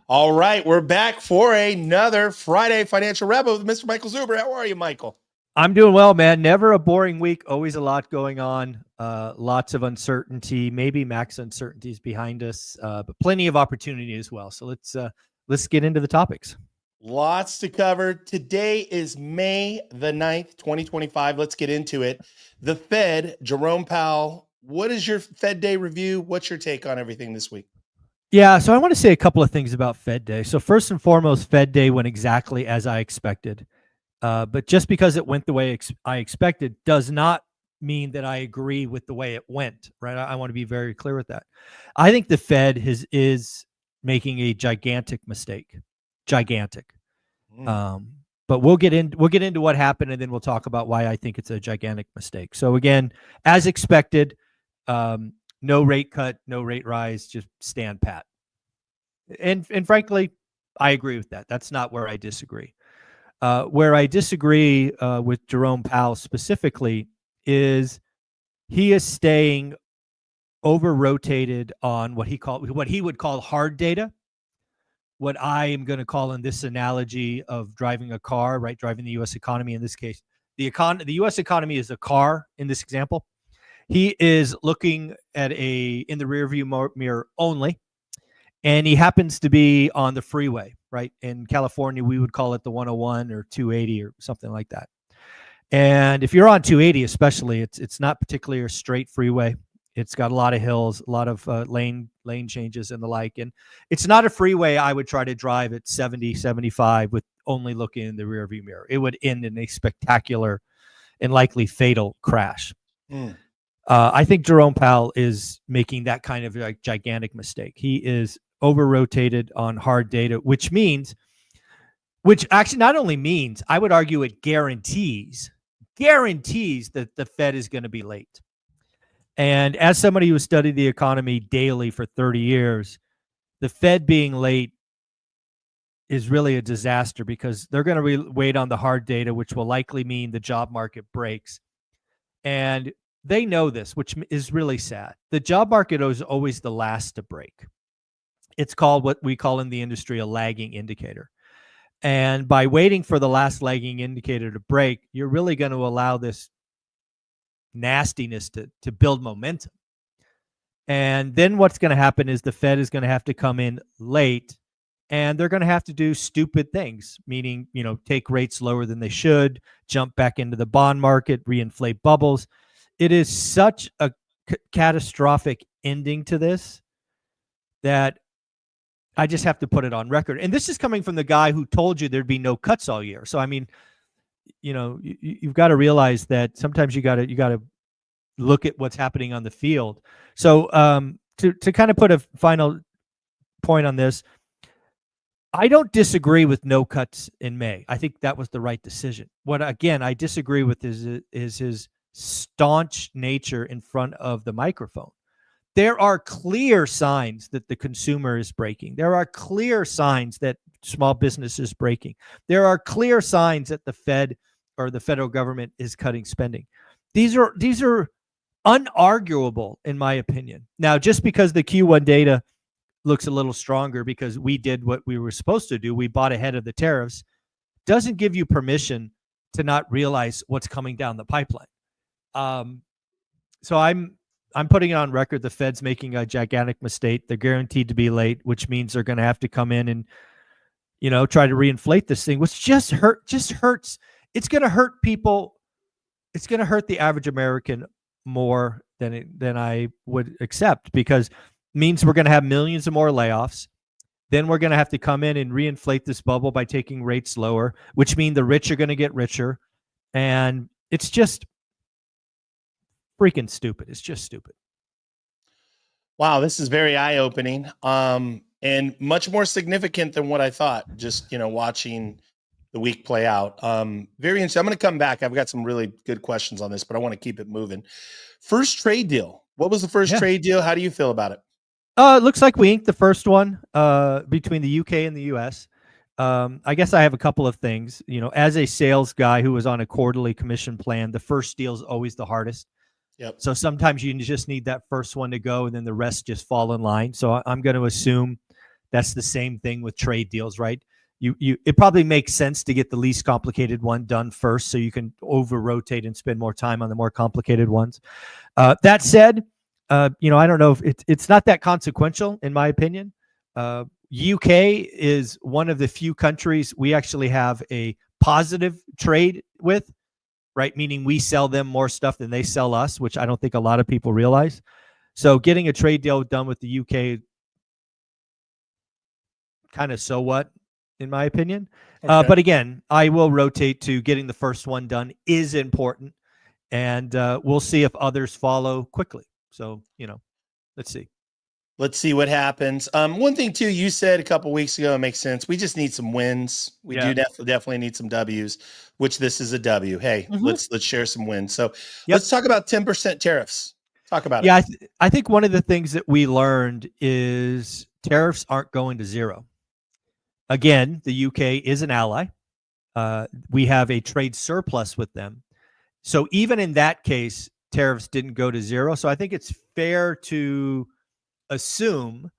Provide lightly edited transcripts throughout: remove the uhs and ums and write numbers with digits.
All right, we're back for another Friday Financial Wrap-Up with Mr. Michael Zuber. How are you, Michael? I'm doing well, man. Never a boring week. Always a lot going on. Lots of uncertainty. Maybe max uncertainties behind us, but plenty of opportunity as well. So let's get into the topics. Lots to cover. Today is May the 9th, 2025. Let's get into it. The Fed, Jerome Powell. What is your Fed Day review? What's your take on everything this week? Yeah, so I want to say a couple of things about Fed Day. So first and foremost, Fed Day went exactly as I expected. But just because it went the way I expected does not mean that I agree with the way it went, right? I want to be very clear with that. I think the Fed is making a gigantic mistake. Gigantic. But we'll get into what happened, and then we'll talk about why I think it's a gigantic mistake. So again, as expected, no rate cut, no rate rise, just stand pat. And frankly, I agree with that. That's not where I disagree. Where I disagree with Jerome Powell specifically is he is staying over-rotated on what he would call hard data. What I am going to call in this analogy of driving a car, right? Driving the U.S. economy in this case. The U.S. economy is a car in this example. He is looking at in the rearview mirror only, and he happens to be on the freeway, right? In California, we would call it the 101 or 280 or something like that. And if you're on 280, especially, it's not particularly a straight freeway. It's got a lot of hills, a lot of lane changes and the like. And it's not a freeway I would try to drive at 70, 75 with only looking in the rearview mirror. It would end in a spectacular and likely fatal crash. I think Jerome Powell is making that kind of like gigantic mistake. He is over-rotated on hard data, which actually not only means, I would argue it guarantees that the Fed is going to be late. And as somebody who studied the economy daily for 30 years, the Fed being late is really a disaster because they're going to wait on the hard data, which will likely mean the job market breaks. And they know this, which is really sad. The job market is always the last to break. It's called what we call in the industry a lagging indicator. And by waiting for the last lagging indicator to break, you're really going to allow this nastiness to build momentum. And then what's going to happen is the Fed is going to have to come in late, and they're going to have to do stupid things, meaning, take rates lower than they should, jump back into the bond market, reinflate bubbles. It is such a catastrophic ending to this that I just have to put it on record. And this is coming from the guy who told you there'd be no cuts all year. So, I mean, you've got to realize that sometimes you got to look at what's happening on the field. So to kind of put a final point on this, I don't disagree with no cuts in May. I think that was the right decision. What, again, I disagree with is his staunch nature in front of the microphone. There are clear signs that the consumer is breaking. There are clear signs that small business is breaking. There are clear signs that the Fed or the federal government is cutting spending. These are unarguable, in my opinion. Now, just because the Q1 data looks a little stronger because we did what we were supposed to do, we bought ahead of the tariffs, doesn't give you permission to not realize what's coming down the pipeline. So I'm putting it on record. The Fed's making a gigantic mistake. They're guaranteed to be late, which means they're going to have to come in and, try to reinflate this thing, which just hurts. It's going to hurt people. It's going to hurt the average American more than I would accept, because it means we're going to have millions of more layoffs. Then we're going to have to come in and reinflate this bubble by taking rates lower, which means the rich are going to get richer. And it's just freaking stupid. It's just stupid. Wow, this is very eye-opening, and much more significant than what I thought, just, watching the week play out. Very interesting. I'm going to come back. I've got some really good questions on this, but I want to keep it moving. First trade deal. What was the first trade deal? How do you feel about it? It looks like we inked the first one between the UK and the US. I guess I have a couple of things. As a sales guy who was on a quarterly commission plan, the first deal is always the hardest. Yep. So sometimes you just need that first one to go, and then the rest just fall in line. So I'm going to assume That's the same thing with trade deals, right? It probably makes sense to get the least complicated one done first, so you can over rotate and spend more time on the more complicated ones. That said, I don't know if it's not that consequential in my opinion. UK is one of the few countries we actually have a positive trade with, right? Meaning we sell them more stuff than they sell us, which I don't think a lot of people realize. So getting a trade deal done with the UK, kind of so what, in my opinion. Okay. But again, I will rotate to getting the first one done is important, and we'll see if others follow quickly. So, let's see. Let's see what happens. One thing too, you said a couple weeks ago, it makes sense. We just need some wins. We do definitely need some W's, which this is a W. Hey, let's share some wins. So let's talk about 10% tariffs. Talk about it. I think one of the things that we learned is tariffs aren't going to zero. Again, the UK is an ally. We have a trade surplus with them. So even in that case, tariffs didn't go to zero. So I think it's fair to assume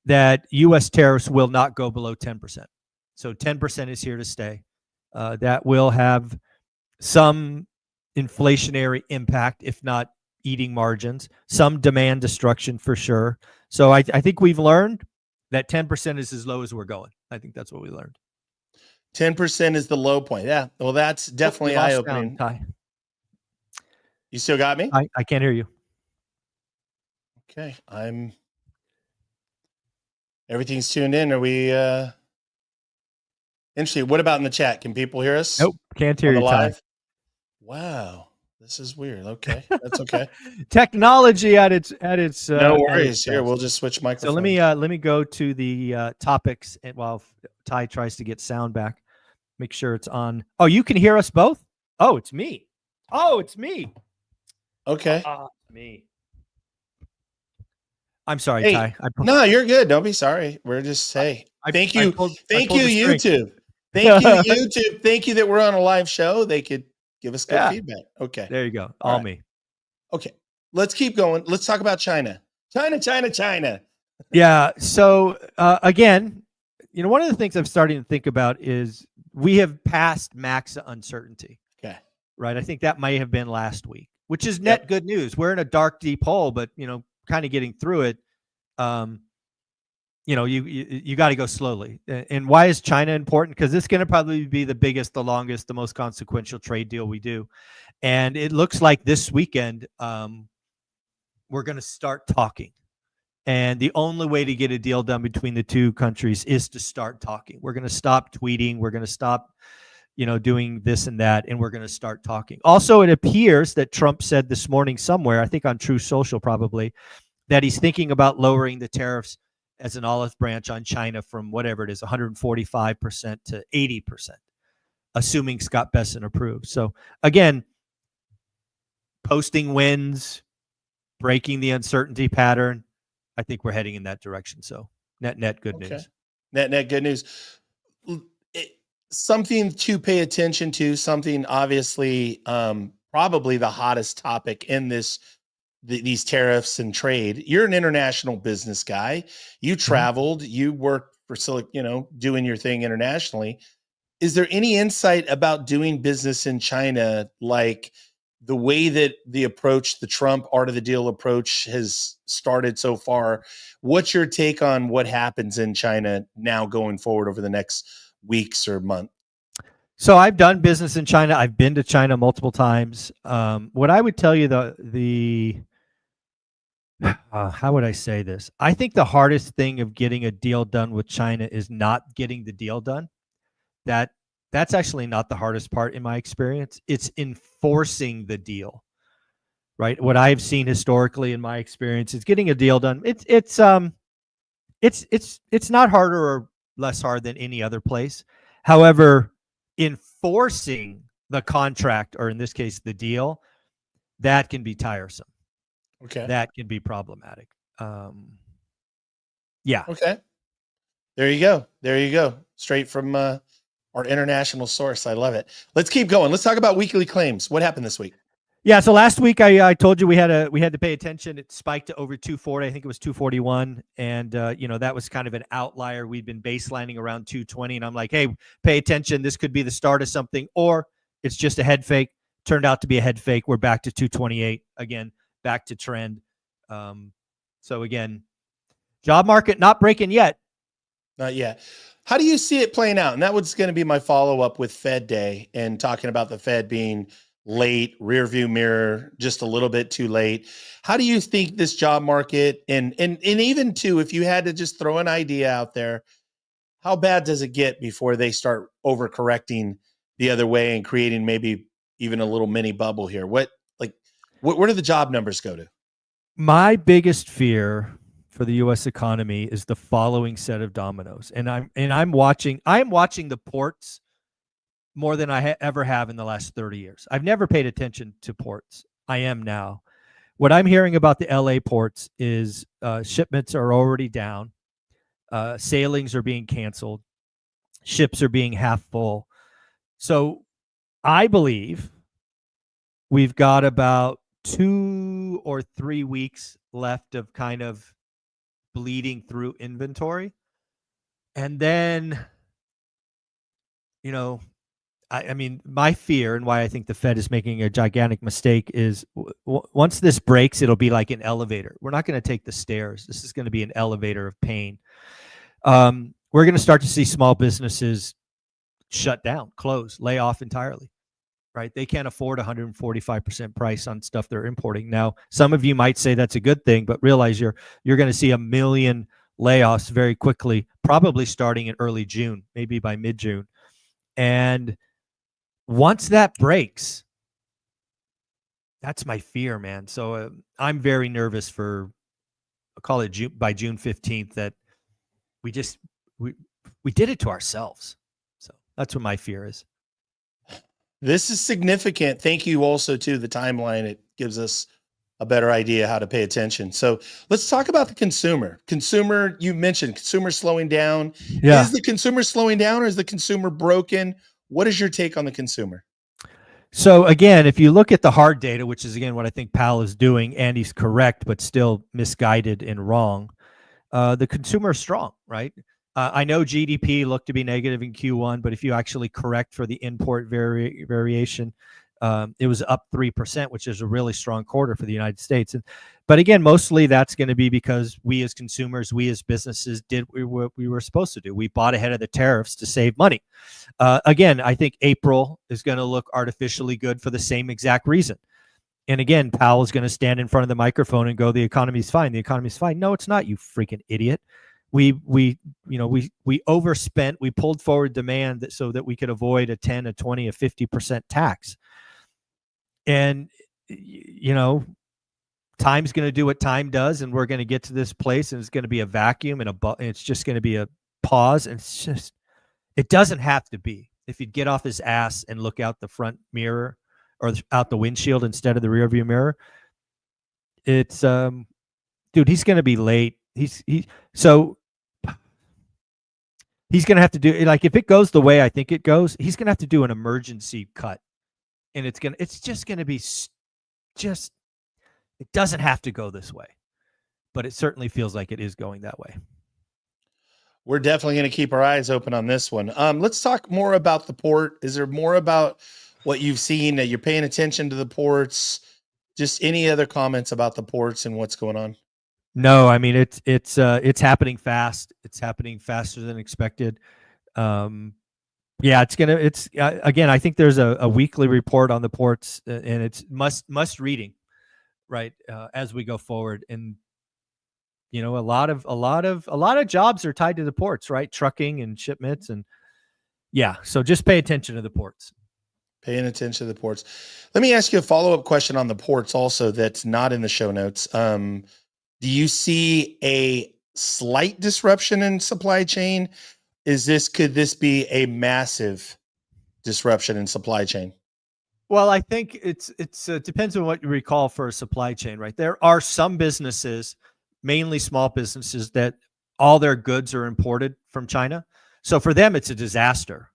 that U.S. tariffs will not go below 10%. So 10% is here to stay. That will have some inflationary impact, if not eating margins, some demand destruction for sure. So I think we've learned that 10% is as low as we're going. I think that's what we learned. 10% is the low point. Yeah. Well, that's definitely eye-opening. You still got me? I can't hear you. Okay. Everything's tuned in. Are we interesting? What about in the chat? Can people hear us? Nope. Can't hear you live. Ty. Wow. This is weird. Okay. That's okay. Technology at its no worries. Here, we'll just switch microphones. So let me go to the topics, and while Ty tries to get sound back, make sure it's on. Oh, you can hear us both? Oh, it's me. Okay. Me. I'm sorry, hey, Ty. No, you're good. Don't be sorry. We're just thank you, thank you, YouTube. Thank you, YouTube. Thank you that we're on a live show. They could give us good feedback. Okay, there you go. All me. Okay, let's keep going. Let's talk about China. China. Yeah. So again, one of the things I'm starting to think about is we have passed max uncertainty. Okay. Right. I think that might have been last week, which is net good news. We're in a dark, deep hole, but kind of getting through it. You got to go slowly. And why is China important? Because it's going to probably be the biggest, the longest, the most consequential trade deal we do. And it looks like this weekend we're going to start talking. And the only way to get a deal done between the two countries is to start talking. We're going to stop tweeting. We're going to stop, doing this and that, and we're going to start talking. Also, it appears that Trump said this morning somewhere, I think on True Social probably, that he's thinking about lowering the tariffs as an olive branch on China from whatever it is, 145% to 80%, assuming Scott Bessent approves. So again, posting wins, breaking the uncertainty pattern. I think we're heading in that direction. So net good news. Net good news. Something to pay attention to, something obviously probably the hottest topic in these tariffs and trade. You're an international business guy. You traveled, you worked for doing your thing internationally. Is there any insight about doing business in China, like the way that the Trump art of the deal approach has started so far? What's your take on what happens in China now going forward over the next weeks or month? So I've done business in China. I've been to China multiple times. What I would tell you, how would I say this? I think the hardest thing of getting a deal done with China is not getting the deal done. That's actually not the hardest part in my experience. It's enforcing the deal, right? What I've seen historically in my experience is getting a deal done. It's not harder or less hard than any other place. However, enforcing the contract, or in this case, the deal, that can be tiresome. Okay. That can be problematic. Yeah. Okay. There you go. Straight from our international source. I love it. Let's keep going. Let's talk about weekly claims. What happened this week? Yeah, so last week I told you we had to pay attention. It spiked to over 240. I think it was 241, and that was kind of an outlier. We'd been baselining around 220, and I'm like, hey, pay attention. This could be the start of something, or it's just a head fake. Turned out to be a head fake. We're back to 228 again, back to trend. So again, job market not breaking yet. Not yet. How do you see it playing out? And that was going to be my follow up with Fed Day and talking about the Fed being late, rear view mirror, just a little bit too late. How do you think this job market and even too, if you had to just throw an idea out there, how bad does it get before they start overcorrecting the other way and creating maybe even a little mini bubble here? Where do the job numbers go to? My biggest fear for the U.S. economy is the following set of dominoes, and I'm watching the ports more than I ever have in the last 30 years. I've never paid attention to ports. I am now. What I'm hearing about the LA ports is shipments are already down, sailings are being canceled, ships are being half full. So I believe we've got about 2 or 3 weeks left of kind of bleeding through inventory. And then, I mean, my fear and why I think the Fed is making a gigantic mistake is once this breaks, it'll be like an elevator. We're not going to take the stairs. This is going to be an elevator of pain. We're going to start to see small businesses shut down, close, lay off entirely. Right? They can't afford 145% price on stuff they're importing. Now, some of you might say that's a good thing, but realize you're going to see 1 million layoffs very quickly, probably starting in early June, maybe by mid-June. And once that breaks, that's my fear, man. So I'm very nervous for, I'll call it by June 15th, that we did it to ourselves. So that's what my fear is. This is significant. Thank you also to the timeline. It gives us a better idea how to pay attention. So let's talk about the consumer. Consumer, you mentioned consumer slowing down. Yeah. Is the consumer slowing down or is the consumer broken? What is your take on the consumer? So again, if you look at the hard data, which is again what I think Powell is doing, and he's correct, but still misguided and wrong, the consumer is strong, right? I know GDP looked to be negative in Q1, but if you actually correct for the import variation, it was up 3%, which is a really strong quarter for the United States. But again, mostly that's going to be because we as consumers, we as businesses did what we were supposed to do. We bought ahead of the tariffs to save money. Again, I think April is going to look artificially good for the same exact reason. And again, Powell is going to stand in front of the microphone and go, "The economy's fine. The economy's fine." No, it's not, you freaking idiot. We overspent. We pulled forward demand so that we could avoid a 10, a 20, a 50% tax. And time's going to do what time does, and we're going to get to this place, and it's going to be a vacuum and it's just going to be a pause. And it doesn't have to be. If you'd get off his ass and look out the front mirror or out the windshield instead of the rear view mirror, it's dude, he's going to be late. So he's going to have to do, like, if it goes the way I think it goes, he's going to have to do an emergency cut, and it's just going to be it doesn't have to go this way, but it certainly feels like it is going that way. We're definitely going to keep our eyes open on this one. Let's talk more about the port. Is there more about what you've seen that you're paying attention to the ports? Just any other comments about the ports and what's going on? No, I mean, it's happening fast. It's happening faster than expected. Yeah, again, I think there's a weekly report on the ports, and it's must reading, right? As we go forward. And a lot of jobs are tied to the ports, right? Trucking and shipments. And yeah, so just pay attention to the ports. Paying attention to the ports. Let me ask you a follow-up question on the ports also that's not in the show notes. Do you see a slight disruption in supply chain? Could this be a massive disruption in supply chain? Well, I think it depends on what you recall for a supply chain, right? There are some businesses, mainly small businesses, that all their goods are imported from China. So for them, it's a disaster.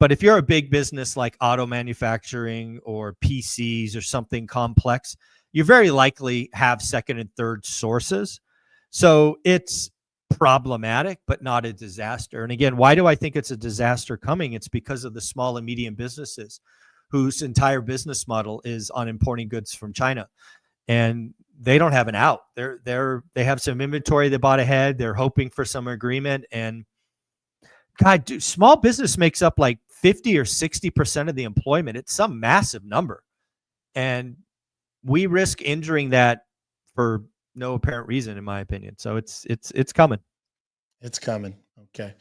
But if you're a big business like auto manufacturing or PCs or something complex, you very likely have second and third sources. So it's problematic, but not a disaster. And again, why do I think it's a disaster coming? It's because of the small and medium businesses whose entire business model is on importing goods from China. And they don't have an out. They have some inventory they bought ahead. They're hoping for some agreement. And God, dude, small business makes up like 50 or 60% of the employment. It's some massive number. And we risk injuring that for no apparent reason, in my opinion. So it's coming. It's coming. Okay.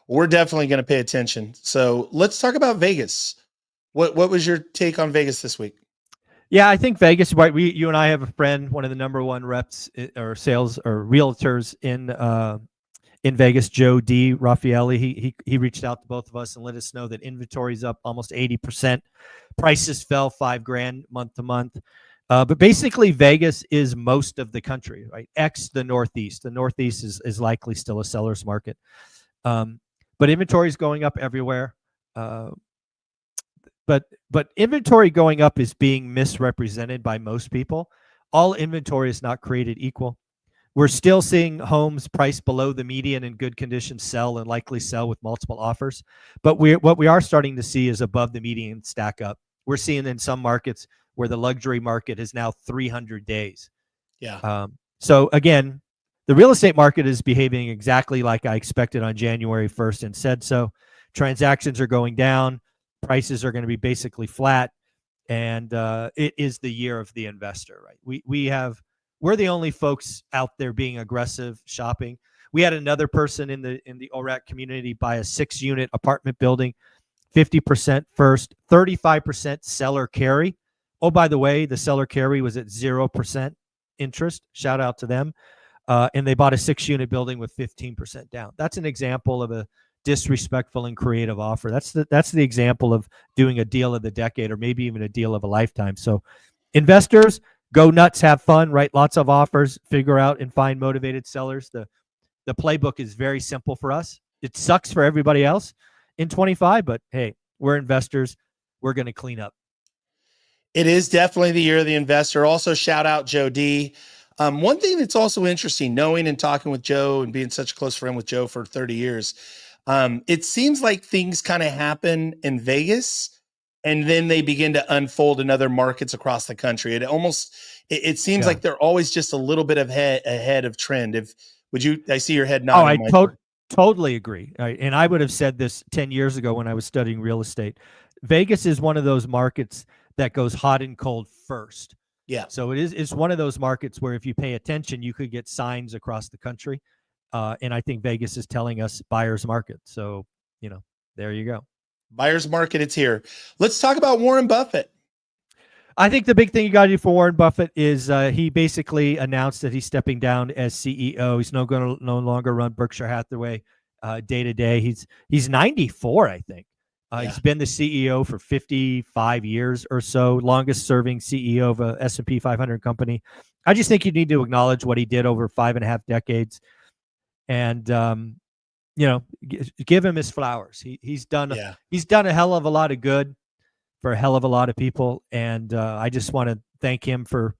We're definitely going to pay attention. So let's talk about Vegas. What was your take on Vegas this week? Yeah, I think Vegas. Right, you and I have a friend, one of the number one reps or sales or realtors in Vegas, Joe D. Raffaelli. He reached out to both of us and let us know that inventory's up almost 80%. Prices fell $5,000 month to month. But basically, Vegas is most of the country, right? X the Northeast. The Northeast is likely still a seller's market. But inventory is going up everywhere. But inventory going up is being misrepresented by most people. All inventory is not created equal. We're still seeing homes priced below the median in good condition sell and likely sell with multiple offers. But what we are starting to see is above the median stack up. We're seeing in some markets where the luxury market is now 300 days. Yeah. So again, the real estate market is behaving exactly like I expected on January 1st and said so. Transactions are going down. Prices are going to be basically flat, and it is the year of the investor, right? We're the only folks out there being aggressive shopping. We had another person in the ORAC community buy a 6-unit apartment building, 50% first, 35% seller carry. Oh, by the way, the seller carry was at 0% interest. Shout out to them. And they bought a 6-unit building with 15% down. That's an example of a disrespectful and creative offer. That's the example of doing a deal of the decade or maybe even a deal of a lifetime. So investors, go nuts, have fun, write lots of offers, figure out and find motivated sellers. The playbook is very simple for us. It sucks for everybody else in 25, but hey, we're investors. We're going to clean up. It is definitely the year of the investor. Also, shout out Joe D. One thing that's also interesting, knowing and talking with Joe and being such a close friend with Joe for 30 years, it seems like things kind of happen in Vegas and then they begin to unfold in other markets across the country. It seems like they're always just a little bit ahead of trend. I see your head nodding. Oh, I totally agree. And I would have said this 10 years ago when I was studying real estate. Vegas is one of those markets that goes hot and cold first. Yeah. So it's one of those markets where if you pay attention, you could get signs across the country. And I think Vegas is telling us buyer's market. So, there you go. Buyer's market, it's here. Let's talk about Warren Buffett. I think the big thing you got to do for Warren Buffett is he basically announced that he's stepping down as CEO. He's no longer run Berkshire Hathaway day to day. He's 94, I think. He's been the CEO for 55 years or so, longest serving CEO of a S&P 500 company. I just think you need to acknowledge what he did over 5.5 decades and, give him his flowers. He's done a hell of a lot of good for a hell of a lot of people. And I just want to thank him for,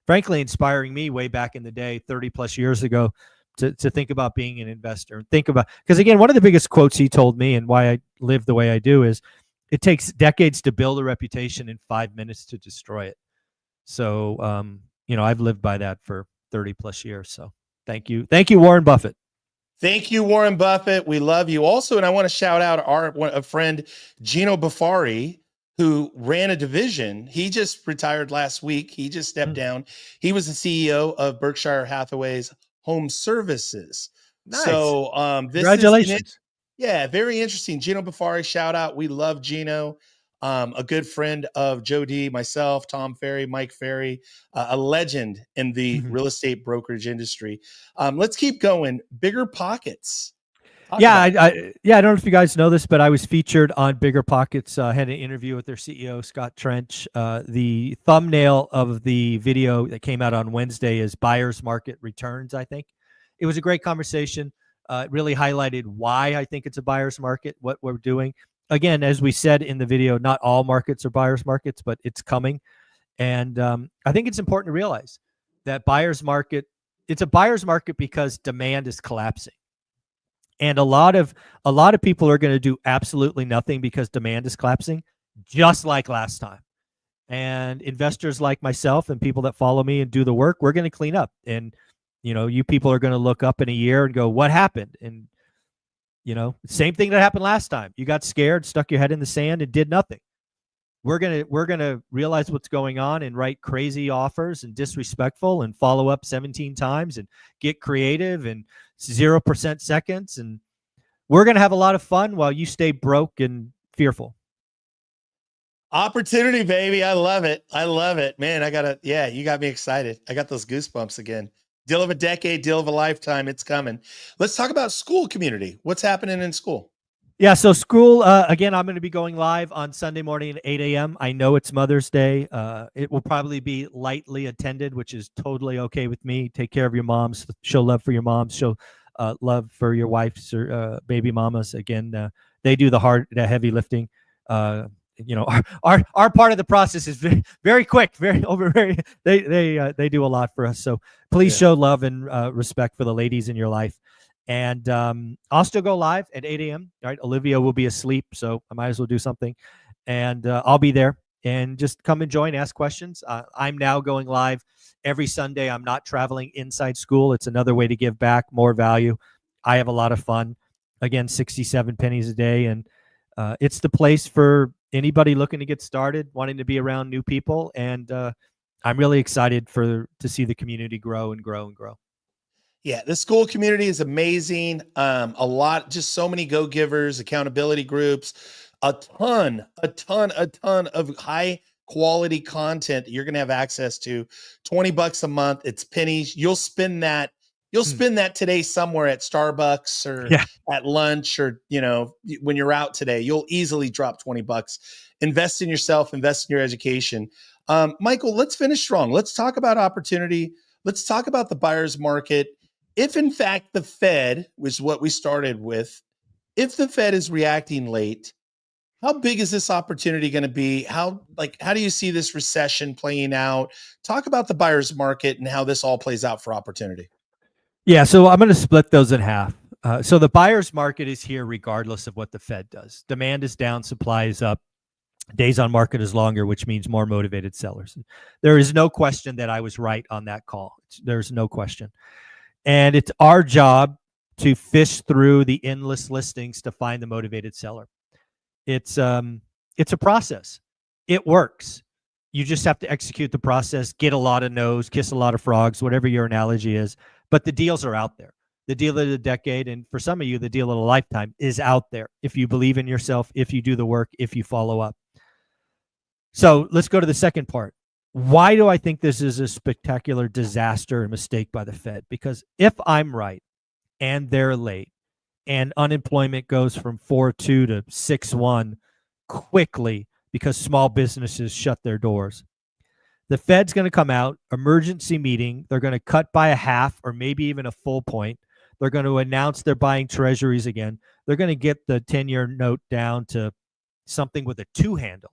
frankly, inspiring me way back in the day, 30 plus years ago, to think about being an investor and because again, one of the biggest quotes he told me and why I live the way I do is it takes decades to build a reputation and 5 minutes to destroy it. So, I've lived by that for 30 plus years. So thank you. Thank you, Warren Buffett. Thank you, Warren Buffett. We love you also. And I want to shout out a friend, Gino Buffari, who ran a division. He just retired last week. He just stepped down. He was the CEO of Berkshire Hathaway's Home Services. Nice. So Congratulations. Very interesting. Gino Buffari, shout out. We love Gino. A good friend of Joe D, myself, Tom Ferry, Mike Ferry, a legend in the real estate brokerage industry. Let's keep going. Bigger Pockets. I don't know if you guys know this, but I was featured on Bigger Pockets. Had an interview with their CEO, Scott Trench. The thumbnail of the video that came out on Wednesday is Buyer's Market Returns, I think. It was a great conversation. It really highlighted why I think it's a buyer's market, what we're doing. again, as we said in the video, not all markets are buyers markets, but it's coming. And I think it's important to realize that it's a buyer's market because demand is collapsing. And a lot of people are going to do absolutely nothing because demand is collapsing, just like last time. And investors like myself and people that follow me and do the work, we're going to clean up. And you people are going to look up in a year and go, what happened? And same thing that happened last time. You got scared, stuck your head in the sand, and did nothing. We're gonna realize what's going on and write crazy offers and disrespectful and follow up 17 times and get creative and 0% seconds, and we're gonna have a lot of fun while you stay broke and fearful. Opportunity, baby. I love it. I love it, man. You got me excited. I got those goosebumps again. Deal of a decade, deal of a lifetime. It's coming. Let's talk about school community. What's happening in school? Yeah, so school, again, I'm going to be going live on Sunday morning at 8 a.m. I know it's Mother's Day. It will probably be lightly attended, which is totally okay with me. Take care of your moms. Show love for your moms. Show love for your wife's or baby mamas. Again, they do the heavy lifting. Our part of the process is very, very quick, they do a lot for us. So please show love and respect for the ladies in your life. And I'll still go live at 8 a.m. All right, Olivia will be asleep, so I might as well do something. And I'll be there. And just come and join, ask questions. I'm now going live every Sunday. I'm not traveling inside school. It's another way to give back, more value. I have a lot of fun. Again, 67 pennies a day. And it's the place for anybody looking to get started, wanting to be around new people. And I'm really excited to see the community grow and grow and grow. Yeah, the school community is amazing. Just so many go-givers, accountability groups, a ton of high quality content that you're going to have access to. $20 a month. It's pennies. You'll spend that today somewhere at Starbucks or at lunch, or, when you're out today, you'll easily drop $20. Invest in yourself, invest in your education. Michael, let's finish strong. Let's talk about opportunity. Let's talk about the buyer's market. If in fact the Fed, which is what we started with, if the Fed is reacting late, how big is this opportunity going to be? How do you see this recession playing out? Talk about the buyer's market and how this all plays out for opportunity. Yeah, so I'm going to split those in half. So the buyer's market is here regardless of what the Fed does. Demand is down, supply is up. Days on market is longer, which means more motivated sellers. There is no question that I was right on that call. There's no question. And it's our job to fish through the endless listings to find the motivated seller. It's a process. It works. You just have to execute the process, get a lot of no's, kiss a lot of frogs, whatever your analogy is. But the deals are out there. The deal of the decade, and for some of you, the deal of a lifetime is out there. If you believe in yourself, if you do the work, if you follow up. So let's go to the second part. Why do I think this is a spectacular disaster and mistake by the Fed? Because if I'm right and they're late and unemployment goes from 4.2 to 6.1 quickly because small businesses shut their doors, the Fed's going to come out, emergency meeting. They're going to cut by a half or maybe even a full point. They're going to announce they're buying treasuries again. They're going to get the 10-year note down to something with a 2 handle.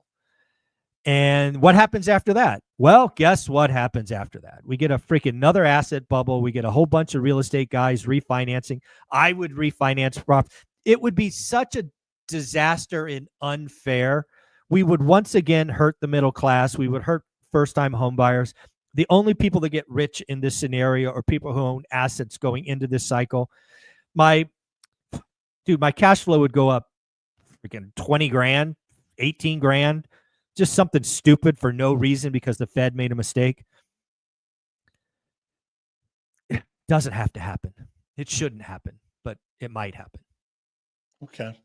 And what happens after that? Well, guess what happens after that? We get a freaking another asset bubble. We get a whole bunch of real estate guys refinancing. I would refinance property. It would be such a disaster and unfair. We would once again hurt the middle class. We would hurt first-time home buyers. The only people that get rich in this scenario are people who own assets going into this cycle. My cash flow would go up freaking 20 grand, 18 grand. Just something stupid for no reason because the Fed made a mistake. It doesn't have to happen. It shouldn't happen, but it might happen. Okay.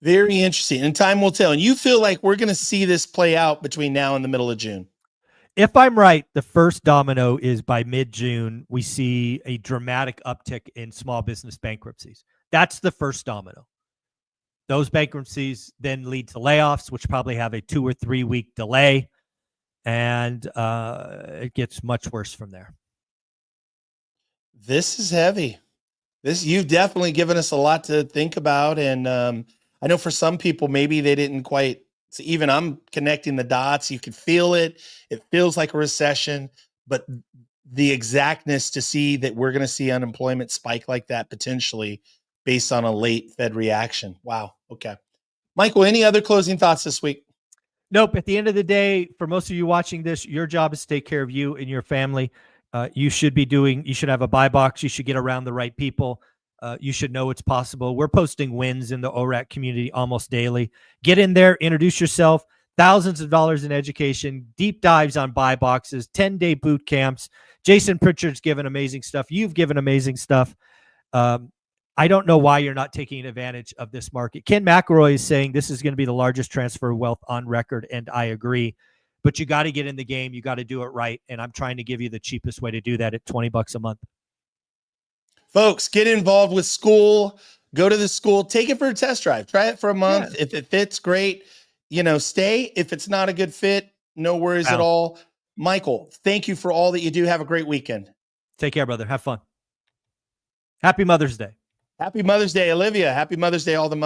Very interesting. And time will tell. And you feel like we're going to see this play out between now and the middle of June? If I'm right, the first domino is by mid-June, we see a dramatic uptick in small business bankruptcies. That's the first domino. Those bankruptcies then lead to layoffs, which probably have a 2 or 3 week delay, and it gets much worse from there. This is heavy. You've definitely given us a lot to think about, and I know for some people, maybe they didn't quite. So even I'm connecting the dots. You can feel it. It feels like a recession, but the exactness to see that we're going to see unemployment spike like that potentially based on a late Fed reaction. Wow. Okay. Michael, any other closing thoughts this week? Nope. At the end of the day, for most of you watching this, your job is to take care of you and your family. You should have a buy box. You should get around the right people. You should know it's possible. We're posting wins in the ORAC community almost daily. Get in there, introduce yourself. Thousands of dollars in education, deep dives on buy boxes, 10-day boot camps. Jason Pritchard's given amazing stuff. You've given amazing stuff. I don't know why you're not taking advantage of this market. Ken McElroy is saying this is going to be the largest transfer of wealth on record, and I agree. But you got to get in the game. You got to do it right, and I'm trying to give you the cheapest way to do that at $20 a month. Folks, get involved with school. Go to the school. Take it for a test drive. Try it for a month. Yeah. If it fits, great. Stay. If it's not a good fit, no worries at all. Michael, thank you for all that you do. Have a great weekend. Take care, brother. Have fun. Happy Mother's Day. Happy Mother's Day, Olivia. Happy Mother's Day, all the mothers.